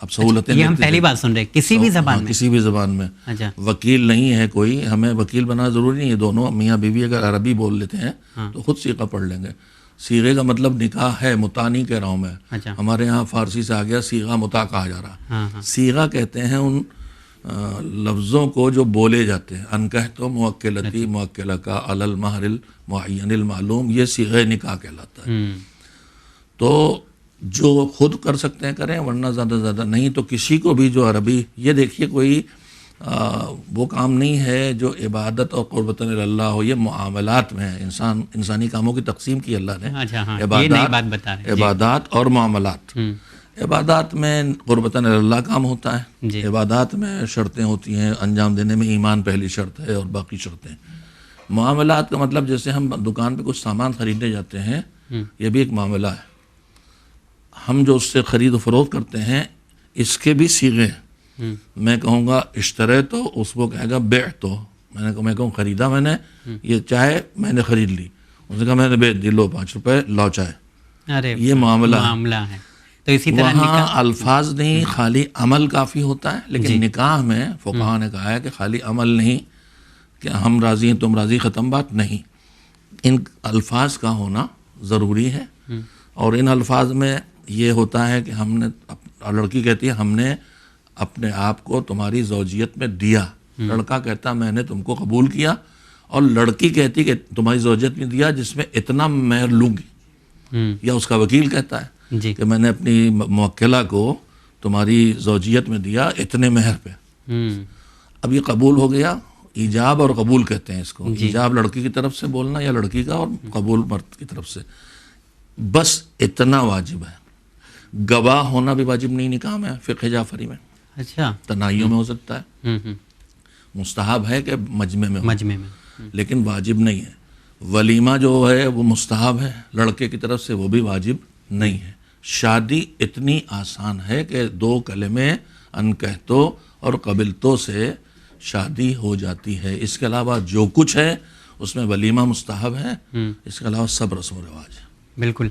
اب سہولتیں یہ ہم دیکھتے پہلی بار سن رہے ہیں کسی بھی زبان میں؟ کسی بھی زبان میں. اچھا وکیل نہیں ہے کوئی, ہمیں وکیل بنانا ضروری نہیں ہے, دونوں میاں بیوی اگر عربی بول لیتے ہیں تو خود صیغہ پڑھ لیں گے. صیغے کا مطلب نکاح ہے, متا نہیں کہہ رہا ہوں میں. اچھا ہمارے یہاں فارسی سے آ گیا صیغہ متا کہا جا رہا. ہاں ہاں صیغہ کہتے ہیں ان لفظوں کو جو بولے جاتے ہیں. انکحت موکلتی موکلہ کا علی المہر المعین المعلوم, یہ صیغہ نکاح کہلاتا ہے. تو جو خود کر سکتے ہیں کریں, ورنہ زیادہ زیادہ نہیں تو کسی کو بھی جو عربی, یہ دیکھیے کوئی وہ کام نہیں ہے جو عبادت اور قربت اللہ ہو, یہ معاملات میں ہے. انسانی کاموں کی تقسیم کی اللہ نے, اچھا ہاں یہ نئی بات بتا رہے ہیں. عبادات اور معاملات. عبادات میں قربت اللہ کام ہوتا ہے, جی. عبادات میں شرطیں ہوتی ہیں, انجام دینے میں ایمان پہلی شرط ہے اور باقی شرطیں. معاملات کا مطلب جیسے ہم دکان پہ کچھ سامان خریدنے جاتے ہیں, یہ بھی ایک معاملہ ہے. ہم جو اس سے خرید و فروخت کرتے ہیں اس کے بھی صیغے ہیں. میں کہوں گا اشترے تو, اس کو کہے گا بیع تو. میں کہوں خریدا میں نے, یہ چائے میں نے خرید لی, اس نے کہا میں نے بیچ دی, لو 5 روپے لاؤ چائے. ارے یہ معاملہ ہے. تو اسی طرح وہاں الفاظ نہیں, خالی عمل کافی ہوتا ہے. لیکن نکاح میں فقہاء نے کہا ہے کہ خالی عمل نہیں کہ ہم راضی ہیں تم راضی, ختم بات نہیں. ان الفاظ کا ہونا ضروری ہے. اور ان الفاظ میں یہ ہوتا ہے کہ ہم نے, لڑکی کہتی ہے ہم نے اپنے آپ کو تمہاری زوجیت میں دیا, لڑکا کہتا میں نے تم کو قبول کیا, اور لڑکی کہتی کہ تمہاری زوجیت میں دیا جس میں اتنا مہر لوں گی. یا اس کا وکیل کہتا ہے جی کہ میں نے اپنی موکلہ کو تمہاری زوجیت میں دیا اتنے مہر پہ. اب یہ قبول ہو گیا, ایجاب اور قبول کہتے ہیں اس کو. ایجاب لڑکی کی طرف سے بولنا یا لڑکی کا, اور قبول مرد کی طرف سے. بس اتنا واجب ہے. گواہ ہونا بھی واجب نہیں نکاح میں, فقہ جعفری میں. اچھا تنائیوں میں ہو سکتا ہے, مستحب ہے کہ مجمع میں ہو, مجمع میں. لیکن واجب نہیں ہے. ولیمہ جو ہے وہ مستحب ہے لڑکے کی طرف سے, وہ بھی واجب نہیں ہے. شادی اتنی آسان ہے کہ 2 کلمے انکحتو اور قبلتو سے شادی ہو جاتی ہے. اس کے علاوہ جو کچھ ہے اس میں ولیمہ مستحب ہے, اس کے علاوہ سب رسم و رواج ہے. بالکل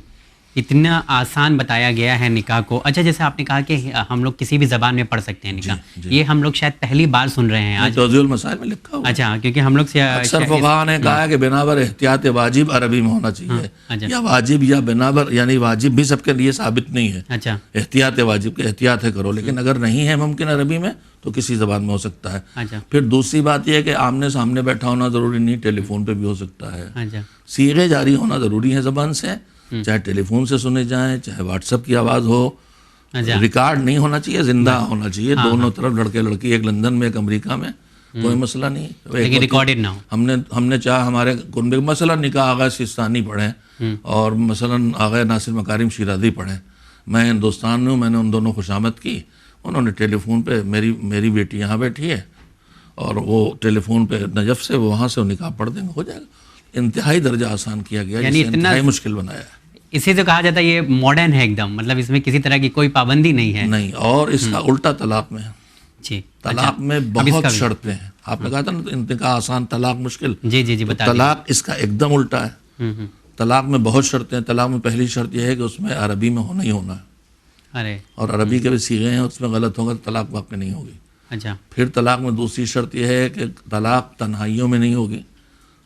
اتنا آسان بتایا گیا ہے نکاح کو. اچھا جیسے آپ نے کہا کہ ہم لوگ کسی بھی زبان میں پڑھ سکتے ہیں نکاح, یہ ہم لوگ شاید پہلی بار سن رہے ہیں آج. توضیح المسائل میں لکھا ہوا. اچھا کیونکہ ہم لوگ سے اکثر فقہاء نے کہا ہے کہ بنابر احتیاط واجب عربی میں ہونا چاہیے, یا واجب یا بنابر, یعنی واجب بھی سب کے لیے ثابت نہیں ہے. اچھا احتیاط واجب کے احتیاط ہے کرو, لیکن اگر نہیں ہے ممکن عربی میں تو کسی زبان میں ہو سکتا ہے. اچھا پھر دوسری بات یہ ہے کہ آمنے سامنے بیٹھا ہونا ضروری نہیں, ٹیلی فون پہ بھی ہو سکتا ہے. اچھا صیغے جاری ہونا ضروری ہے زبان سے, چاہے ٹیلی فون سے سنے جائیں, چاہے واٹس ایپ کی آواز ہو. ریکارڈ نہیں ہونا چاہیے, زندہ ہونا چاہیے. دونوں طرف لڑکے لڑکی, ایک لندن میں ایک امریکہ میں, کوئی مسئلہ نہیں. لیکن ریکارڈڈ نہ ہو. ہم نے چاہا ہمارے کنبے مثلا نکاح آغا سیستانی پڑھیں اور مثلا آغا ناصر مکارم شیرازی پڑھیں. میں ہندوستان میں ہوں, میں نے ان دونوں خوشامد کی. انہوں نے ٹیلی فون پہ, میری بیٹی یہاں بیٹھی ہے اور وہ ٹیلی فون پہ نجف سے وہاں سے نکاح پڑھ دیں گے, ہو جائے گا. انتہائی درجہ آسان کیا گیا, یعنی انتہائی مشکل بنایا ہے. اسی سے کہا جاتا ہے یہ ماڈرن ہے ایک دم, مطلب اس میں کسی طرح کی کوئی پابندی نہیں ہے. نہیں, اور اس کا الٹا طلاق میں ہے. جی طلاق میں بہت شرطیں ہیں. آپ نے کہا تھا نا انتکاح آسان طلاق مشکل. جی جی جی بتا. طلاق اس کا ایک دم الٹا ہے. طلاق میں بہت شرطیں ہیں. طلاق میں پہلی شرط یہ ہے کہ اس میں عربی میں ہونا ہی ہونا ہے. ارے اور عربی کے بھی صیغے ہیں, اس میں غلط ہوگا تو طلاق واقع نہیں ہوگی. اچھا پھر طلاق میں دوسری شرط یہ ہے کہ طلاق تنہائیوں میں نہیں ہوگی,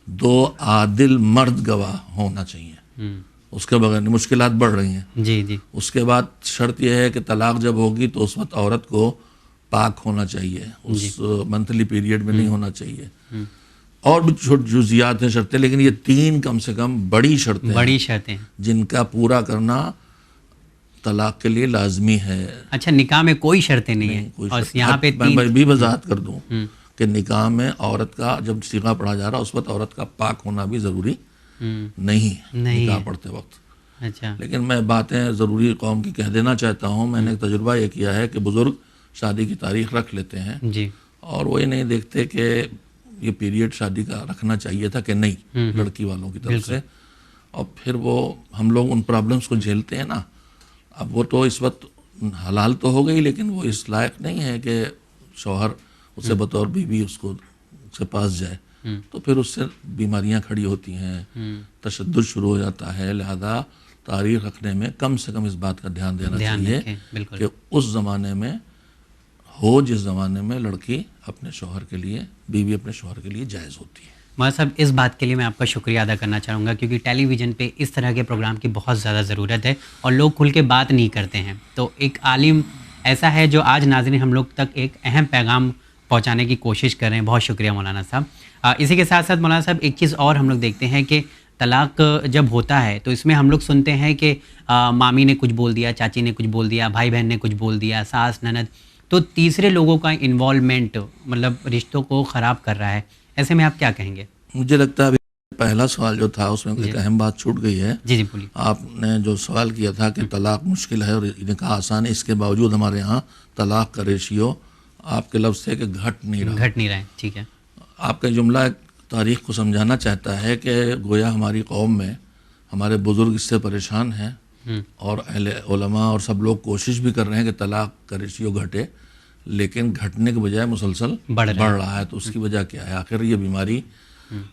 2 عادل مرد گواہ ہونا چاہیے. اس کے بغیر مشکلات بڑھ رہی ہیں. جی جی. اس کے بعد شرط یہ ہے کہ طلاق جب ہوگی تو اس وقت عورت کو پاک ہونا چاہیے, اس منتھلی پیریڈ میں نہیں ہونا چاہیے. اور بھی جزیات ہیں شرطیں, لیکن یہ 3 کم سے کم بڑی شرطیں جن کا پورا کرنا طلاق کے لیے لازمی ہے. اچھا نکاح میں کوئی شرطیں نہیں ہیں, اور یہاں پہ میں بھی وضاحت کر دوں کہ نکاح میں عورت کا جب صیغہ پڑھا جا رہا اس وقت عورت کا پاک ہونا بھی ضروری نہیں نکاح پڑھتے وقت. اچھا لیکن میں باتیں ضروری قوم کی کہہ دینا چاہتا ہوں. میں نے ایک تجربہ یہ کیا ہے کہ بزرگ شادی کی تاریخ رکھ لیتے ہیں جی, اور وہ یہ نہیں دیکھتے کہ یہ پیریڈ شادی کا رکھنا چاہیے تھا کہ نہیں, لڑکی والوں کی طرف سے. اور پھر وہ ہم لوگ ان پرابلمس کو جھیلتے ہیں نا. اب وہ تو اس وقت حلال تو ہو گئی, لیکن وہ اس لائق نہیں ہے کہ شوہر اسے بطور بیوی اس کو اس کے پاس جائے. تو پھر اس سے بیماریاں کھڑی ہوتی ہیں, تشدد شروع ہو جاتا ہے. لہذا تاریخ رکھنے میں کم سے کم اس بات کا دھیان دینا چاہیے بالکل کہ اس زمانے میں ہو جس زمانے میں لڑکی اپنے شوہر کے لیے، بیوی اپنے شوہر کے لیے جائز ہوتی ہے. مولانا صاحب اس بات کے لیے میں آپ کا شکریہ ادا کرنا چاہوں گا، کیونکہ ٹیلی ویژن پہ اس طرح کے پروگرام کی بہت زیادہ ضرورت ہے اور لوگ کھل کے بات نہیں کرتے ہیں. تو ایک عالم ایسا ہے جو آج ناظرین ہم لوگ تک ایک اہم پیغام پہنچانے کی کوشش کر رہے ہیں. بہت شکریہ مولانا صاحب. اسی کے ساتھ ساتھ مولانا صاحب ایک چیز اور ہم لوگ دیکھتے ہیں کہ طلاق جب ہوتا ہے تو اس میں ہم لوگ سنتے ہیں کہ مامی نے کچھ بول دیا، چاچی نے کچھ بول دیا، بھائی بہن نے کچھ بول دیا، ساس نند، تو تیسرے لوگوں کا انوالومنٹ مطلب رشتوں کو خراب کر رہا ہے. ایسے میں آپ کیا کہیں گے؟ مجھے لگتا ہے ابھی پہلا سوال جو تھا اس میں ایک اہم بات چھوٹ گئی ہے. جی بولیے. آپ نے جو سوال کیا تھا کہ طلاق مشکل ہے اور نکاح آسان ہے، اس کے باوجود ہمارے ہاں طلاق کا ریشیو آپ کے لفظ سے کہ گھٹ نہیں رہا ہے. ٹھیک ہے. آپ کا جملہ ایک تاریخ کو سمجھانا چاہتا ہے کہ گویا ہماری قوم میں ہمارے بزرگ اس سے پریشان ہیں اور اہل علماء اور سب لوگ کوشش بھی کر رہے ہیں کہ طلاق کا ریشیو گھٹے، لیکن گھٹنے کے بجائے مسلسل بڑھ رہا ہے. تو اس کی وجہ کیا ہے؟ آخر یہ بیماری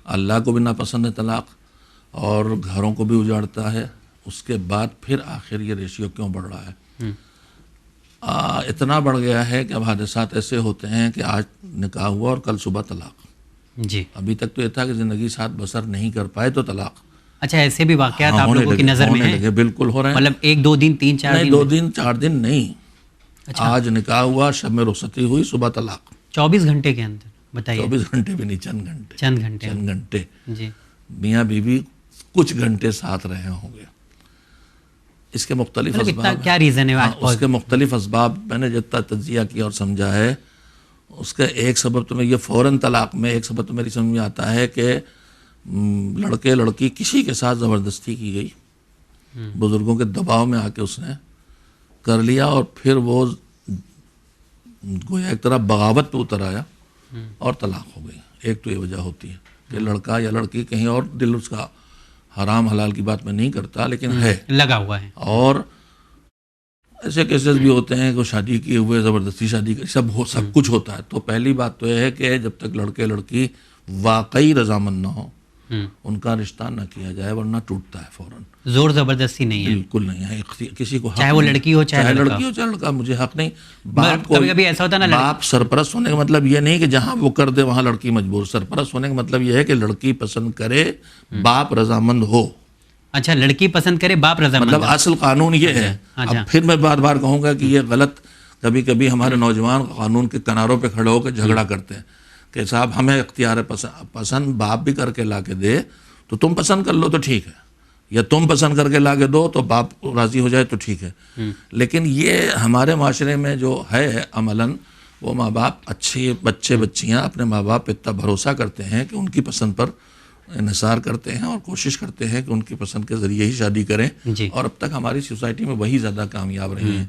اللہ کو بھی ناپسند ہے طلاق، اور گھروں کو بھی اجاڑتا ہے. اس کے بعد پھر آخر یہ ریشیو کیوں بڑھ رہا ہے؟ اتنا بڑھ گیا ہے کہ اب حادثات ایسے ہوتے ہیں کہ آج نکاح ہوا اور کل صبح طلاق. جی. ابھی تک تو یہ تھا کہ زندگی ساتھ بسر نہیں کر پائے تو طلاق. اچھا ایسے بھی واقعات آپ لوگوں کی نظر میں ہیں؟ بالکل ہو رہے ہیں. مطلب 1-2 دن 3-4 دن؟ نہیں 2 دن 4 دن نہیں. آج نکاح ہوا، شب میں رخصتی ہوئی، صبح طلاق. 24 گھنٹے کے اندر؟ بتائیے. 24 گھنٹے بھی نہیں، چند گھنٹے. جی. میاں بیوی کچھ گھنٹے ساتھ رہے ہوں گے. اس کے مختلف اسباب، کیا ریزن ہے؟ اس کے مختلف اسباب میں نے جتنا تجزیہ کیا اور سمجھا ہے، اس کا ایک سبب تو میں یہ فوراً طلاق میں ایک سبب تو میری سمجھ میں آتا ہے کہ لڑکے لڑکی کسی کے ساتھ زبردستی کی گئی، بزرگوں کے دباؤ میں آ کے اس نے کر لیا، اور پھر وہ گویا ایک طرح بغاوت پہ اتر آیا اور طلاق ہو گئی. ایک تو یہ وجہ ہوتی ہے کہ لڑکا یا لڑکی کہیں اور دل اس کا حرام حلال کی بات میں نہیں کرتا، لیکن ہے لگا ہوا ہے. اور ایسے کیسز بھی ہوتے ہیں کہ شادی کیے ہوئے زبردستی شادی سب کچھ ہوتا ہے. تو پہلی بات تو یہ ہے کہ جب تک لڑکے لڑکی واقعی رضامند نہ ہو ان کا رشتہ نہ کیا جائے، ورنہ ٹوٹتا ہے فوراً. زور زبردستی نہیں ہے؟ بالکل نہیں ہے. کسی کو چاہے وہ لڑکی ہو چاہے لڑکی ہو چاہے لڑکا، مجھے حق نہیں. باپ کو کبھی ایسا ہوتا ہے نا، باپ سرپرست ہونے کا مطلب یہ نہیں کہ جہاں وہ کر دے وہاں لڑکی مجبور. سرپرست ہونے کا مطلب یہ ہے کہ لڑکی پسند کرے، باپ رضامند ہو. اچھا لڑکی پسند کرے، باپ رضامند. مطلب اصل قانون یہ ہے. اب پھر میں بار بار کہوں گا کہ یہ غلط، کبھی کبھی ہمارے نوجوان قانون کے کناروں پہ کھڑے ہو کے جھگڑا کرتے ہیں کہ صاحب ہمیں اختیار پسند باپ بھی کر کے لا کے دے تو تم پسند کر لو تو ٹھیک ہے، یا تم پسند کر کے لا کے دو تو باپ راضی ہو جائے تو ٹھیک ہے. لیکن یہ ہمارے معاشرے میں جو ہے عملاً، وہ ماں باپ اچھے بچے بچیاں اپنے ماں باپ پہ اتنا بھروسہ کرتے ہیں کہ ان کی پسند پر انحصار کرتے ہیں اور کوشش کرتے ہیں کہ ان کی پسند کے ذریعے ہی شادی کریں. اور اب تک ہماری سوسائٹی میں وہی زیادہ کامیاب رہی ہیں.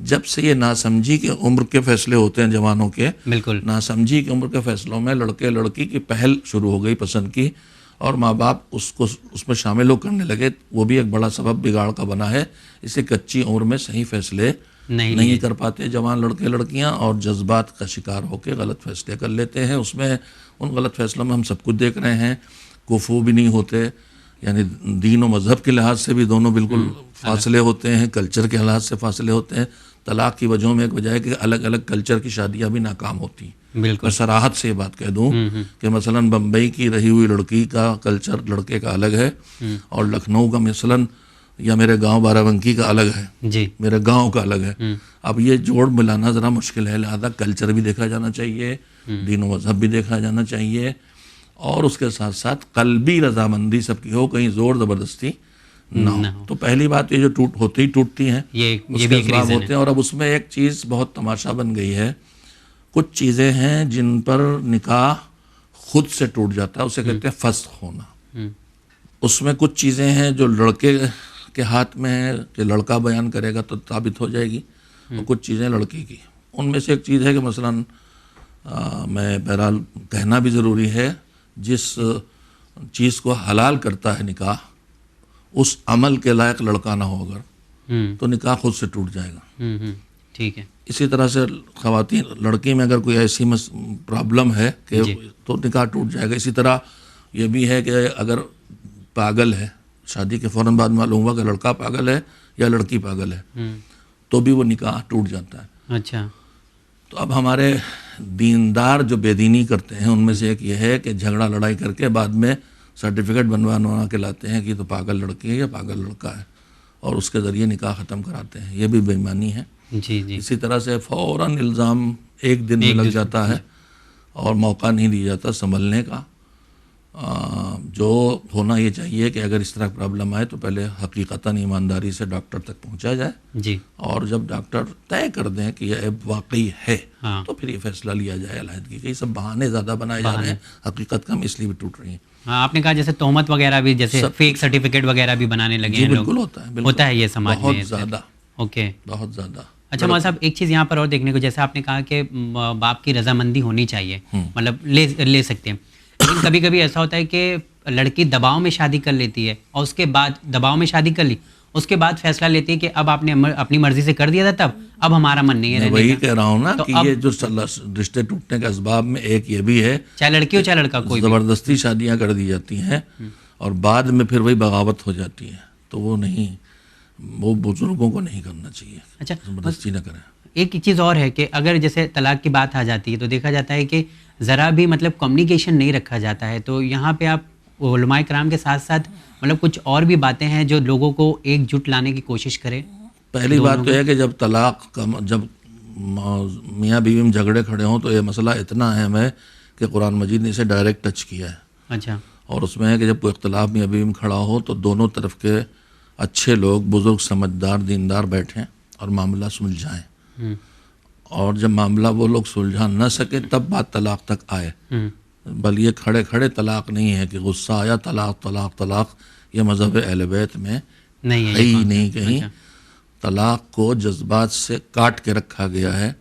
جب سے یہ ناسمجھی کے عمر کے فیصلے ہوتے ہیں جوانوں کے، بالکل ناسمجھی کی عمر کے فیصلوں میں لڑکے لڑکی کی پہل شروع ہو گئی پسند کی، اور ماں باپ اس میں شامل ہو کرنے لگے. وہ بھی ایک بڑا سبب بگاڑ کا بنا ہے. اسے کچی عمر میں صحیح فیصلے نہیں کر پاتے جوان لڑکے لڑکیاں، اور جذبات کا شکار ہو کے غلط فیصلے کر لیتے ہیں. اس میں ان غلط فیصلوں میں ہم سب کچھ دیکھ رہے ہیں. کفو بھی نہیں ہوتے، یعنی دین و مذہب کے لحاظ سے بھی دونوں بالکل فاصلے ہوتے ہیں، کلچر کے لحاظ سے فاصلے ہوتے ہیں. طلاق کی وجہوں میں ایک وجہ ہے کہ الگ الگ کلچر کی شادیاں بھی ناکام ہوتی ہیں. بالکل میں صراحت سے یہ بات کہہ دوں کہ مثلاً بمبئی کی رہی ہوئی لڑکی کا کلچر لڑکے کا الگ ہے، اور لکھنؤ کا مثلاً یا میرے گاؤں بارہ بنکی کا الگ ہے، جی میرے گاؤں کا الگ ہے. اب یہ جوڑ ملانا ذرا مشکل ہے، لہذا کلچر بھی دیکھا جانا چاہیے، دین و مذہب بھی دیکھا جانا چاہیے، اور اس کے ساتھ ساتھ قلبی رضامندی سب کی ہو، کہیں زور زبردستی نہ ہو. تو پہلی بات یہ جو ٹوٹتی ہیں اس کے اسباب ہوتے ہیں. اور اب اس میں ایک چیز بہت تماشا بن گئی ہے، کچھ چیزیں ہیں جن پر نکاح خود سے ٹوٹ جاتا ہے، اسے کہتے ہیں فسخ ہونا. اس میں کچھ چیزیں ہیں جو لڑکے کے ہاتھ میں ہے کہ لڑکا بیان کرے گا تو ثابت ہو جائے گی، اور کچھ چیزیں لڑکی کی. ان میں سے ایک چیز ہے کہ مثلاً میں بہرحال کہنا بھی ضروری ہے، جس چیز کو حلال کرتا ہے نکاح، اس عمل کے لائق لڑکا نہ ہو اگر تو نکاح خود سے ٹوٹ جائے گا. ٹھیک ہے. اسی طرح سے خواتین لڑکی میں اگر کوئی ایسی پرابلم ہے کہ تو نکاح ٹوٹ جائے گا. اسی طرح یہ بھی ہے کہ اگر پاگل ہے شادی کے فوراً بعد معلوم ہوا کہ لڑکا پاگل ہے یا لڑکی پاگل ہے تو بھی وہ نکاح ٹوٹ جاتا ہے. اچھا. تو اب ہمارے دیندار جو بے دینی کرتے ہیں ان میں سے ایک یہ ہے کہ جھگڑا لڑائی کر کے بعد میں سرٹیفکیٹ بنوا کے لاتے ہیں کہ یہ تو پاگل لڑکی ہے یا پاگل لڑکا ہے اور اس کے ذریعے نکاح ختم کراتے ہیں. یہ بھی بے ایمانی ہے. جی جی. اسی طرح سے فوراً الزام ایک دن میں لگ جاتا ہے اور موقع نہیں دیا جاتا سنبھلنے کا. جو ہونا یہ چاہیے کہ اگر اس طرح پرابلم آئے تو پہلے حقیقتاً ایمانداری سے ڈاکٹر تک پہنچا جائے جی. اور جب ڈاکٹر طے کر دیں کہ یہ عیب واقعی ہے ہاں. تو پھر یہ فیصلہ لیا جائے علیحدگی کے. یہ سب بہانے زیادہ بنائے جا رہے ہیں, حقیقت کم اس لیے بھی ٹوٹ رہی ہیں. ہاں, آپ نے کہا جیسے تہمت وغیرہ بھی, جیسے فیک سرٹیفکیٹ وغیرہ بھی بنانے لگے ہیں لوگ. بالکل ہوتا ہے, بالکل ہوتا ہے یہ سماج میں بہت زیادہ. اوکے, بہت زیادہ. اچھا مولانا صاحب, ایک چیز یہاں پر اور دیکھنے کو, جیسے آپ نے کہا کہ باپ کی رضامندی ہونی چاہیے, مطلب لے سکتے ہیں, لیکن کبھی کبھی ایسا ہوتا ہے کہ لڑکی دباؤ میں شادی کر لیتی ہے اور اس کے بعد دباؤ میں شادی کر لی, اس کے بعد فیصلہ لیتی ہے کہ اب آپ نے اپنی مرضی سے کر دیا تھا, تب اب ہمارا من نہیں ہے رہنے کا. وہی کہہ رہا ہوں نا کہ یہ جو رشتے ٹوٹنے کے اسباب میں ایک یہ بھی ہے, چاہے لڑکی ہو چاہے لڑکا, کوئی زبردستی شادیاں کر دی جاتی ہیں اور بعد میں پھر وہی بغاوت ہو جاتی ہے. تو وہ نہیں, وہ بزرگوں کو نہیں کرنا چاہیے. اچھا, زبردستی نہ کریں. ایک چیز اور ہے کہ اگر جیسے طلاق کی بات آ جاتی ہے تو دیکھا جاتا ہے کہ ذرا بھی مطلب کمیونیکیشن نہیں رکھا جاتا ہے. تو یہاں پہ آپ علماء کرام کے ساتھ ساتھ مطلب کچھ اور بھی باتیں ہیں جو لوگوں کو ایک جٹ لانے کی کوشش کرے. پہلی بات تو ہے کہ جب طلاق کا جب میاں بیوی میں جھگڑے کھڑے ہوں تو یہ مسئلہ اتنا اہم ہے کہ قرآن مجید نے اسے ڈائریکٹ ٹچ کیا ہے. اچھا. اور اس میں ہے کہ جب کوئی اختلاف میاں بیوی میں کھڑا ہو تو دونوں طرف کے اچھے لوگ, بزرگ, سمجھدار, دیندار بیٹھیں اور معاملہ سلجھائیں. اور جب معاملہ وہ لوگ سلجھا نہ سکے تب بات طلاق تک آئے. بل یہ کھڑے کھڑے طلاق نہیں ہے کہ غصہ آیا طلاق طلاق طلاق. یہ مذہب اہل بیت میں نہیں ہے ہی نہیں کہیں. طلاق کو جذبات سے کاٹ کے رکھا گیا ہے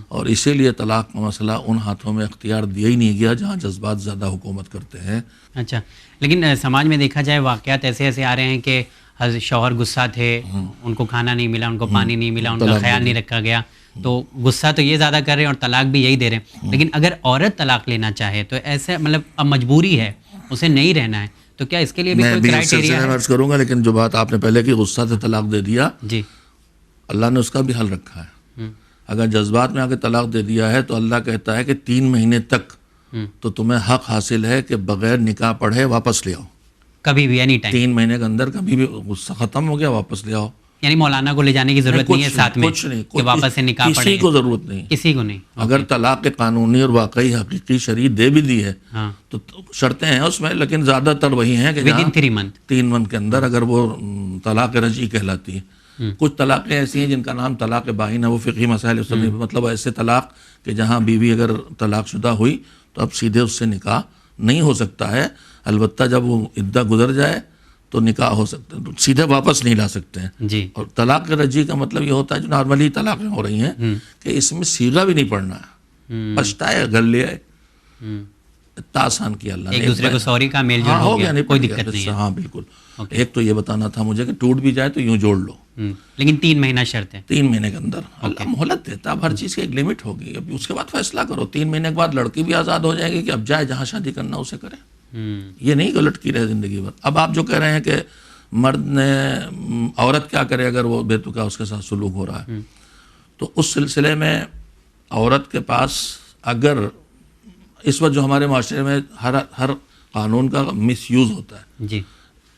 اور اسی لیے طلاق کا مسئلہ ان ہاتھوں میں اختیار دیا ہی نہیں گیا جہاں جذبات زیادہ حکومت کرتے ہیں. اچھا, لیکن سماج میں دیکھا جائے واقعات ایسے ایسے آ رہے ہیں کہ شوہر غصہ تھے, ان کو کھانا نہیں ملا, ان کو پانی نہیں ملا, ان کا خیال نہیں رکھا گیا, تو غصہ تو یہ زیادہ کر رہے ہیں اور طلاق بھی یہی دے رہے ہیں. لیکن اگر عورت طلاق لینا چاہے تو ایسے مطلب اب مجبوری ہے, اسے نہیں رہنا ہے, تو کیا اس کے لیے بھی کوئی کرائٹیریا ہے؟ میں عرض کروں گا, لیکن جو بات آپ نے پہلے کی غصہ سے طلاق دے دیا, جی, اللہ نے اس کا بھی حل رکھا ہے. اگر جذبات میں آ کے طلاق دے دیا ہے تو اللہ کہتا ہے کہ 3 مہینے تک تو تمہیں حق حاصل ہے کہ بغیر نکاح پڑھے واپس لے آؤ. کبھی بھی, اینی ٹائم, 3 مہینے کے اندر کبھی بھی غصہ ختم ہو گیا واپس لے آؤ. یعنی مولانا کو لے جانے کی ضرورت نہیں ہے ساتھ میں کچھ نہیں, کہ واپس سے نکاح پڑھے, کسی کو ضرورت نہیں, کسی کو نہیں. اگر طلاق قانونی اور واقعی حقیقی شرعی دے بھی دی ہے تو شرطیں ہیں اس میں, لیکن زیادہ تر وہی ہیں کہ ودن 3 منتھ 3 منتھ کے اندر اگر وہ طلاق رجعی کہلاتی ہے. کچھ طلاقیں ایسی ہیں جن کا نام طلاق بائن ہے, وہ فقہی مسائل اس میں, مطلب ایسے طلاق کہ جہاں بیوی اگر طلاق شدہ ہوئی تو اب سیدھے اس سے نکاح نہیں ہو سکتا ہے, البتہ جب وہ عدہ گزر جائے تو نکاح ہو سکتا ہے, سیدھے واپس نہیں لا سکتے ہیں. جی. اور طلاق رجعی کا مطلب یہ ہوتا ہے جو نارملی طلاقیں ہو رہی ہیں کہ اس میں صیغہ بھی نہیں پڑھنا ہے, پچھتائے گھر لے آئے, اتنا آسان کیا اللہ نے, ایک دوسرے کو سوری کا میل جول ہو گیا, کوئی دقت نہیں ہے. ہاں بالکل. ایک تو یہ بتانا تھا مجھے کہ ٹوٹ بھی جائے تو یوں جوڑ لو, لیکن 3 مہینہ شرط ہے. 3 مہینے کے اندر اللہ مہلت دیتا, اب ہر چیز کی ایک لمٹ ہوگی, اب اس کے بعد فیصلہ کرو. 3 مہینے کے بعد لڑکی بھی آزاد ہو جائے گی کہ اب جائے جہاں شادی کرنا اسے کرے. یہ نہیں کہ لٹکی رہے زندگی بھر. اب آپ جو کہہ رہے ہیں کہ مرد نے, عورت کیا کرے اگر وہ بے تکا اس کے ساتھ سلوک ہو رہا ہے, تو اس سلسلے میں عورت کے پاس اگر اس وقت جو ہمارے معاشرے میں ہر قانون کا مس یوز ہوتا ہے, جی,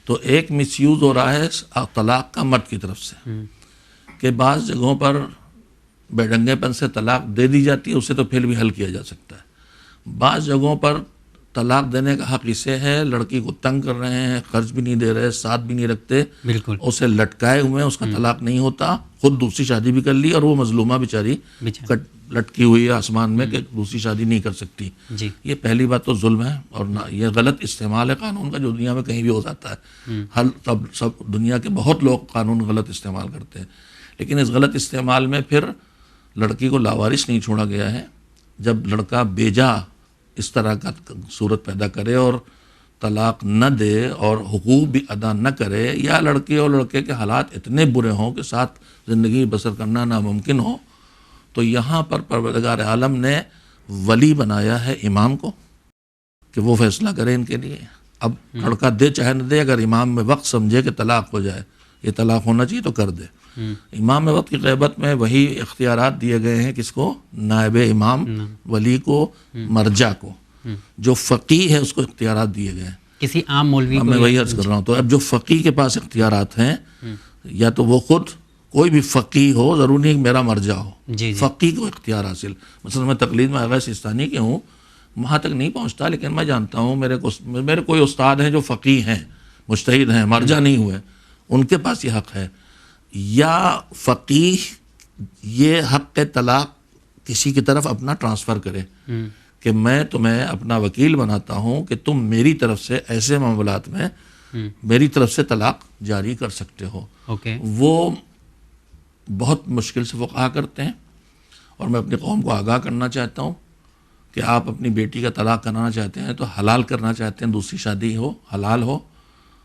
تو ایک مس یوز ہو رہا ہے طلاق کا مرد کی طرف سے, کہ بعض جگہوں پر بے ڈنگے پن سے طلاق دے دی جاتی ہے, اسے تو پھر بھی حل کیا جا سکتا ہے. بعض جگہوں پر طلاق دینے کا حق اسے ہے, لڑکی کو تنگ کر رہے ہیں, خرچ بھی نہیں دے رہے, ساتھ بھی نہیں رکھتے, بالکل, اسے لٹکائے ہوئے ہیں, اس کا طلاق نہیں ہوتا, خود دوسری شادی بھی کر لی اور وہ مظلومہ بیچاری لٹکی ہوئی ہے آسمان میں کہ دوسری شادی نہیں کر سکتی. جی. یہ پہلی بات تو ظلم ہے اور یہ غلط استعمال ہے قانون کا جو دنیا میں کہیں بھی ہو جاتا ہے. سب دنیا کے بہت لوگ قانون غلط استعمال کرتے ہیں, لیکن اس غلط استعمال میں پھر لڑکی کو لاوارث نہیں چھوڑا گیا ہے. جب لڑکا بیجا اس طرح کا صورت پیدا کرے اور طلاق نہ دے اور حقوق بھی ادا نہ کرے, یا لڑکی اور لڑکے کے حالات اتنے برے ہوں کہ ساتھ زندگی بسر کرنا ناممکن ہو, تو یہاں پر پروردگار عالم نے ولی بنایا ہے امام کو کہ وہ فیصلہ کرے ان کے لیے. اب لڑکا دے چاہے نہ دے، اگر امام میں وقت سمجھے کہ طلاق ہو جائے، یہ طلاق ہونا چاہیے تو کر دے۔ امام وقت کی غیبت میں وہی اختیارات دیے گئے ہیں کس کو؟ نائب امام، ولی کو، مرجع کو۔ جو فقیہ ہے اس کو اختیارات دیے گئے ہیں۔ کسی عام مولوی میں وہی عرض کر رہا ہوں، تو اب جو فقیہ کے پاس اختیارات ہیں، یا تو وہ خود کوئی بھی فقیہ ہو، ضروری نہیں کہ میرا مرجع ہو، جی فقیہ کو اختیار حاصل۔ مثلا میں تقلید میں آغا سستانی کے ہوں، وہاں تک نہیں پہنچتا، لیکن میں جانتا ہوں میرے کوئی استاد ہیں جو فقیہ ہیں، مجتہد ہیں، مرجع نہیں ہوئے، ان کے پاس یہ حق ہے۔ یا فقیہ یہ حق طلاق کسی کی طرف اپنا ٹرانسفر کرے کہ میں تمہیں اپنا وکیل بناتا ہوں کہ تم میری طرف سے ایسے معاملات میں میری طرف سے طلاق جاری کر سکتے ہو۔ وہ بہت مشکل سے فقہا کرتے ہیں، اور میں اپنی قوم کو آگاہ کرنا چاہتا ہوں کہ آپ اپنی بیٹی کا طلاق کرانا چاہتے ہیں تو حلال کرنا چاہتے ہیں، دوسری شادی ہو، حلال ہو۔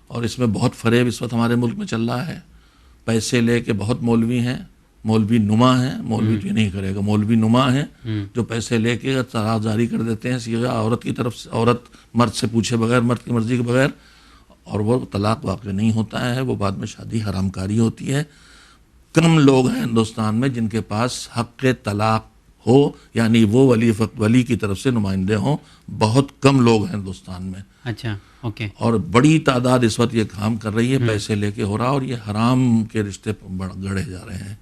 اور اس میں بہت فریب اس وقت ہمارے ملک میں چل رہا ہے، پیسے لے کے بہت مولوی ہیں، مولوی نما ہیں، مولوی تو یہ نہیں کرے گا، مولوی نما ہیں جو پیسے لے کے طلاق جاری کر دیتے ہیں صیغہ عورت کی طرف سے، عورت مرد سے پوچھے بغیر، مرد کی مرضی کے بغیر، اور وہ طلاق واقع نہیں ہوتا ہے، وہ بعد میں شادی حرام کاری ہوتی ہے۔ کم لوگ ہیں ہندوستان میں جن کے پاس حق طلاق ہو، یعنی وہ ولی کی طرف سے نمائندے ہوں، بہت کم لوگ ہیں ہندوستان میں۔ اچھا، اوکے۔ اور بڑی تعداد اس وقت یہ کام کر رہی ہے، پیسے لے کے ہو رہا، اور یہ حرام کے رشتے گڑھے جا رہے ہیں۔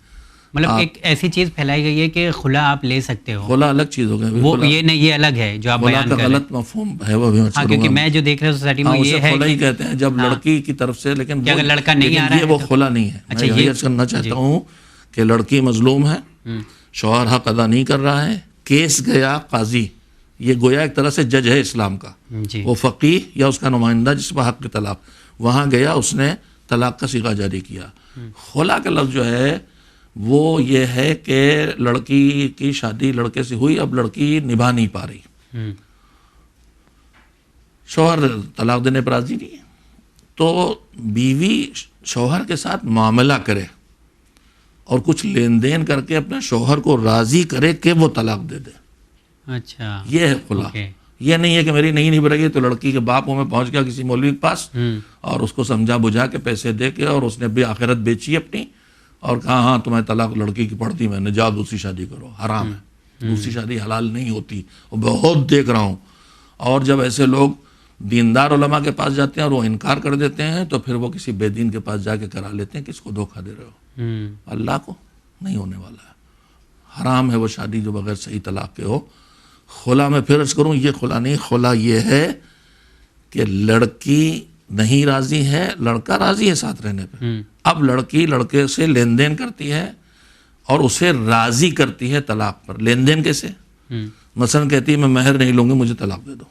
مطلب ایک ایسی چیز پھیلائی گئی ہے کہ خلا آپ لے سکتے ہو، خلا الگ چیز ہو گیا، وہ یہ نہیں، یہ الگ ہے جو آپ بیان کر رہے ہیں۔ غلط مفہوم ہے وہ بھی، کیونکہ میں جو دیکھ رہا ہوں سوسائٹی میں یہ ہے خلا ہی کہتے ہیں جب لڑکی کی طرف سے، لیکن اگر لڑکا نہیں آ رہا ہے وہ خلا نہیں ہے۔ میں یہ عرض کرنا چاہتا ہوں کہ لڑکی مظلوم ہے، شوہر حق ادا نہیں کر رہا ہے، کیس گیا قاضی، یہ گویا ایک طرح سے جج ہے اسلام کا، وہ فقیہ یا اس کا نمائندہ جس پر حق طلاق، وہاں گیا، اس نے طلاق کا صیغہ جاری کیا۔ خلا کا لفظ جو ہے وہ یہ ہے کہ لڑکی کی شادی لڑکے سے ہوئی، اب لڑکی نبھا نہیں پا رہی، شوہر طلاق دینے پر راضی نہیں ہے، تو بیوی شوہر کے ساتھ معاملہ کرے اور کچھ لین دین کر کے اپنے شوہر کو راضی کرے کہ وہ طلاق دے دے۔ اچھا، یہ ہے خلا۔ یہ نہیں ہے کہ میری نہیں نبھ رہی ہے تو لڑکی کے باپ میں پہنچ گیا کسی مولوی کے پاس اور اس کو سمجھا بجھا کے پیسے دے کے، اور اس نے بھی آخرت بیچی اپنی اور کہا ہاں تمہیں طلاق لڑکی کی پڑتی، میں نے جاؤ دوسری شادی کرو۔ حرام ہے، دوسری شادی حلال نہیں ہوتی، اور بہت دیکھ رہا ہوں۔ اور جب ایسے لوگ دیندار علماء کے پاس جاتے ہیں اور وہ انکار کر دیتے ہیں تو پھر وہ کسی بے دین کے پاس جا کے کرا لیتے ہیں۔ کس کو دھوکہ دے رہے ہو؟ اللہ کو؟ نہیں ہونے والا ہے، حرام ہے وہ شادی جو بغیر صحیح طلاق کے ہو۔ خلا میں پھر عرض کروں، یہ خلا نہیں، خلا یہ ہے کہ لڑکی نہیں راضی ہے، لڑکا راضی ہے ساتھ رہنے پہ، اب لڑکی لڑکے سے لین دین کرتی ہے اور اسے راضی کرتی ہے طلاق پر۔ لین دین کیسے؟ مثلا کہتی ہے میں مہر نہیں لوں گی، مجھے طلاق دے دو۔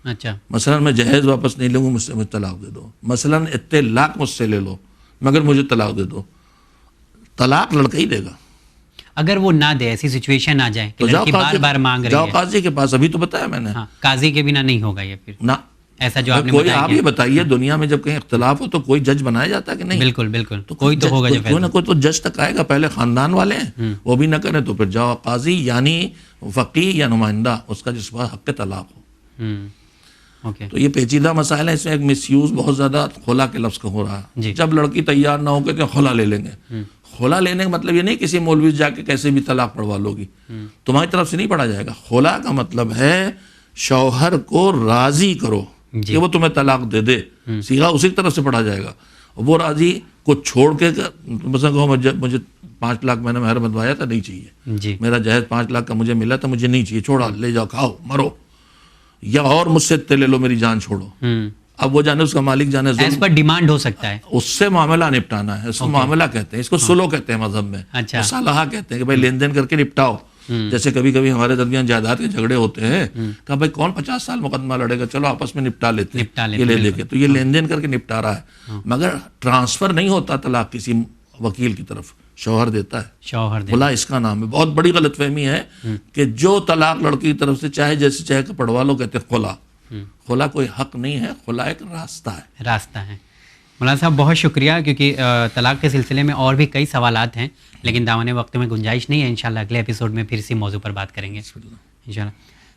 اچھا، مثلا میں جہیز واپس نہیں لوں گی، مجھے طلاق دے دو۔ مثلا اتنے لاکھ مجھ سے لے لو مگر مجھے طلاق دے دو۔ طلاق لڑکا ہی دے گا۔ اگر وہ نہ دے، ایسی سچویشن آ جائے کہ لڑکی بار بار مانگ رہی ہے، جاؤ قاضی کے پاس، ابھی تو بتایا میں نے۔ قاضی کے بنا نہیں ہوگا یہ پھر نہ ایسا جو آپ نے کوئی، آپ یہ بتائیے دنیا میں جب کہیں اختلاف ہو تو کوئی جج بنایا جاتا ہے کہ نہیں؟ بالکل بالکل، کوئی تو ہوگا جو کوئی نہ کوئی تو جج تک آئے گا، پہلے خاندان والے ہیں، وہ بھی نہ کریں تو پھر جاؤ قاضی، یعنی فقیہ یا نمائندہ اس کا جس پر حق طلاق ہو۔ تو یہ پیچیدہ مسائل ہے، اس میں ایک مس یوز بہت زیادہ خلا کے لفظ کا ہو رہا ہے۔ جب لڑکی تیار نہ ہو کہتے ہیں خلا لے لیں گے۔ خلا لینے کا مطلب یہ نہیں کسی مولوی جا کے کیسے بھی طلاق پڑھوا لو گی، تمہاری طرف سے نہیں پڑھا جائے گا۔ خلا کا مطلب ہے شوہر کو راضی کرو کہ وہ تمہیں طلاق دے دے، صیغہ اسی طرف سے پڑھا جائے گا۔ وہ راضی کو چھوڑ کے مثلا کہو مجھے 5 لاکھ میں نے مہر بندوایا تھا، نہیں چاہیے، میرا جہیز 5 لاکھ کا مجھے ملا تھا، مجھے نہیں چاہیے، چھوڑا، لے جاؤ، کھاؤ، مرو، یا اور مجھ سے لے لو، میری جان چھوڑو۔ اب وہ جانے اس کا مالک جانے، اس پر ڈیمانڈ ہو سکتا ہے، اس سے معاملہ نپٹانا ہے، اس کو معاملہ کہتے ہیں، اس کو سلو کہتے ہیں مذہب میں، مصالحہ کہتے ہیں کہ بھائی لین دین کر کے نپٹاؤ۔ جیسے کبھی کبھی ہمارے درمیان جائیداد کے جھگڑے ہوتے ہیں، کہا بھائی کون 50 سال مقدمہ لڑے گا، چلو آپس میں نپٹا لیتے ہیں، یہ لے کے، تو یہ لین دین کر کے نپٹا رہا ہے، مگر ٹرانسفر نہیں ہوتا طلاق کسی وکیل کی طرف، شوہر دیتا ہے، خلا اس کا نام ہے۔ بہت بڑی غلط فہمی ہے کہ جو طلاق لڑکی کی طرف سے چاہے جیسے چاہے کہ پڑھوا لو، کہتے ہیں خلا۔ خلا کوئی حق نہیں ہے، خلا ایک راستہ ہے۔ مولانا صاحب بہت شکریہ، کیونکہ طلاق کے سلسلے میں اور بھی کئی سوالات ہیں لیکن دامن وقت میں گنجائش نہیں ہے، انشاءاللہ اگلے ایپیسوڈ میں پھر اسی موضوع پر بات کریں گے انشاءاللہ۔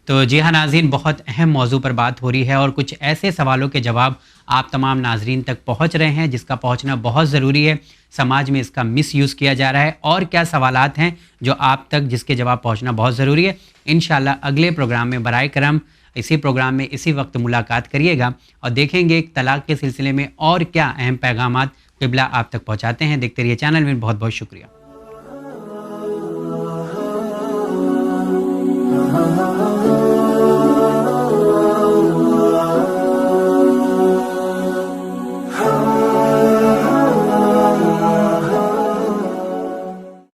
تو جی ہاں ناظرین، بہت اہم موضوع پر بات ہو رہی ہے اور کچھ ایسے سوالوں کے جواب آپ تمام ناظرین تک پہنچ رہے ہیں جس کا پہنچنا بہت ضروری ہے. سماج میں اس کا مس یوز کیا جا رہا ہے اور کیا سوالات ہیں جو آپ تک جس کے جواب پہنچنا بہت ضروری ہے. انشاءاللہ اگلے پروگرام میں برائے کرم اسی پروگرام میں اسی وقت ملاقات کریے گا اور دیکھیں گے ایک طلاق کے سلسلے میں اور کیا اہم پیغامات قبلہ آپ تک پہنچاتے ہیں. دیکھتے رہیے چینل میں. بہت بہت شکریہ.